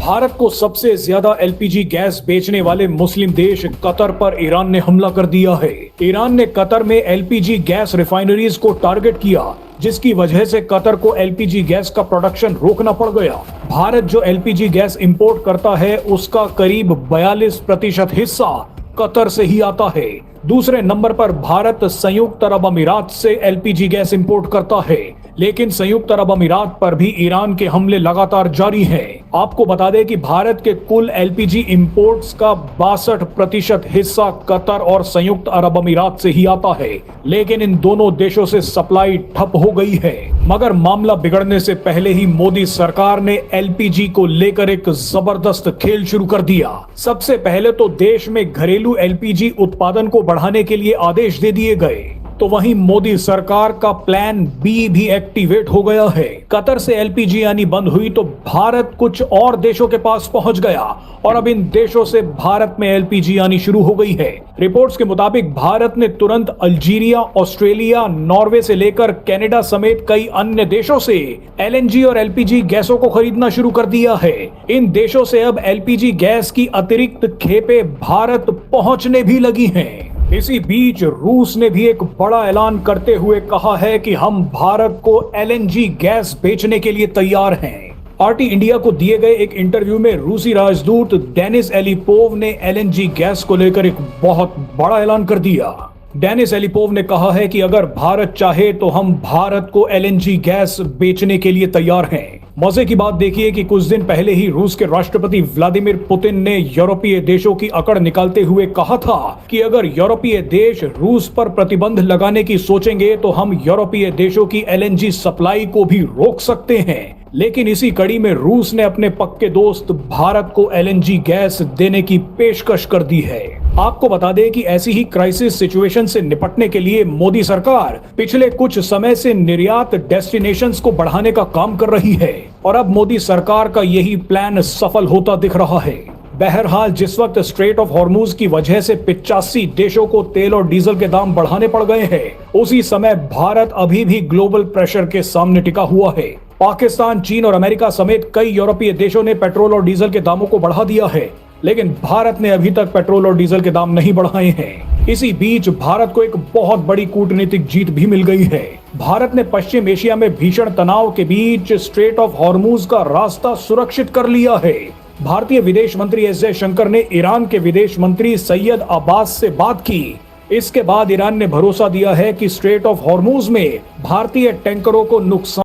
भारत को सबसे ज्यादा एलपीजी गैस बेचने वाले मुस्लिम देश कतर पर ईरान ने हमला कर दिया है। ईरान ने कतर में एलपीजी गैस रिफाइनरीज को टारगेट किया, जिसकी वजह से कतर को एलपीजी गैस का प्रोडक्शन रोकना पड़ गया। भारत जो एलपीजी गैस इंपोर्ट करता है उसका करीब 42% हिस्सा कतर से ही आता है। दूसरे नंबर पर भारत संयुक्त अरब अमीरात से एलपीजी गैस इंपोर्ट करता है, लेकिन संयुक्त अरब अमीरात पर भी ईरान के हमले लगातार जारी हैं। आपको बता दें कि भारत के कुल एलपीजी इंपोर्ट्स का 62% हिस्सा कतर और संयुक्त अरब अमीरात से ही आता है, लेकिन इन दोनों देशों से सप्लाई ठप हो गई है। मगर मामला बिगड़ने से पहले ही मोदी सरकार ने एलपीजी को लेकर एक जबरदस्त खेल शुरू कर दिया। सबसे पहले तो देश में घरेलू एलपीजी उत्पादन को बढ़ाने के लिए आदेश दे दिए गए, तो वहीं मोदी सरकार का प्लान बी भी एक्टिवेट हो गया है। कतर से एलपीजी आनी बंद हुई तो भारत कुछ और देशों के पास पहुंच गया और अब इन देशों से भारत में एलपीजी आनी शुरू हो गई है। रिपोर्ट्स के मुताबिक भारत ने तुरंत अल्जीरिया, ऑस्ट्रेलिया, नॉर्वे से लेकर कनाडा समेत कई अन्य देशों से एलएनजी और एलपीजी गैसों को खरीदना शुरू कर दिया है। इन देशों से अब एलपीजी गैस की अतिरिक्त खेपें भारत पहुंचने भी लगी हैं। इसी बीच रूस ने भी एक बड़ा ऐलान करते हुए कहा है कि हम भारत को एलएनजी गैस बेचने के लिए तैयार हैं। आरटी इंडिया को दिए गए एक इंटरव्यू में रूसी राजदूत डेनिस एलिपोव ने एलएनजी गैस को लेकर एक बहुत बड़ा ऐलान कर दिया। डेनिस एलिपोव ने कहा है कि अगर भारत चाहे तो हम भारत को एलएनजी गैस बेचने के लिए तैयार हैं। मजे की बात देखिए कि कुछ दिन पहले ही रूस के राष्ट्रपति व्लादिमीर पुतिन ने यूरोपीय देशों की अकड़ निकालते हुए कहा था कि अगर यूरोपीय देश रूस पर प्रतिबंध लगाने की सोचेंगे तो हम यूरोपीय देशों की एलएनजी सप्लाई को भी रोक सकते हैं। लेकिन इसी कड़ी में रूस ने अपने पक्के दोस्त भारत को एलएनजी गैस देने की पेशकश कर दी है। आपको बता दें कि ऐसी ही क्राइसिस सिचुएशन से निपटने के लिए मोदी सरकार पिछले कुछ समय से निर्यात डेस्टिनेशंस को बढ़ाने का काम कर रही है और अब मोदी सरकार का यही प्लान सफल होता दिख रहा है। बहरहाल जिस वक्त स्ट्रेट ऑफ हॉर्मूज की वजह से 85 देशों को तेल और डीजल के दाम बढ़ाने पड़ गए हैं, उसी समय भारत अभी भी ग्लोबल प्रेशर के सामने टिका हुआ है। पाकिस्तान, चीन और अमेरिका समेत कई यूरोपीय देशों ने पेट्रोल और डीजल के दामों को बढ़ा दिया है, लेकिन भारत ने अभी तक पेट्रोल और डीजल के दाम नहीं बढ़ाए हैं। इसी बीच भारत को एक बहुत बड़ी कूटनीतिक जीत भी मिल गई है। भारत ने पश्चिम एशिया में भीषण तनाव के बीच स्ट्रेट ऑफ हॉर्मूज का रास्ता सुरक्षित कर लिया है। भारतीय विदेश मंत्री एस जयशंकर ने ईरान के विदेश मंत्री सैयद अब्बास से बात की। इसके बाद ईरान ने भरोसा दिया है कि स्ट्रेट ऑफ हॉर्मूज में भारतीय टैंकरों को नुकसान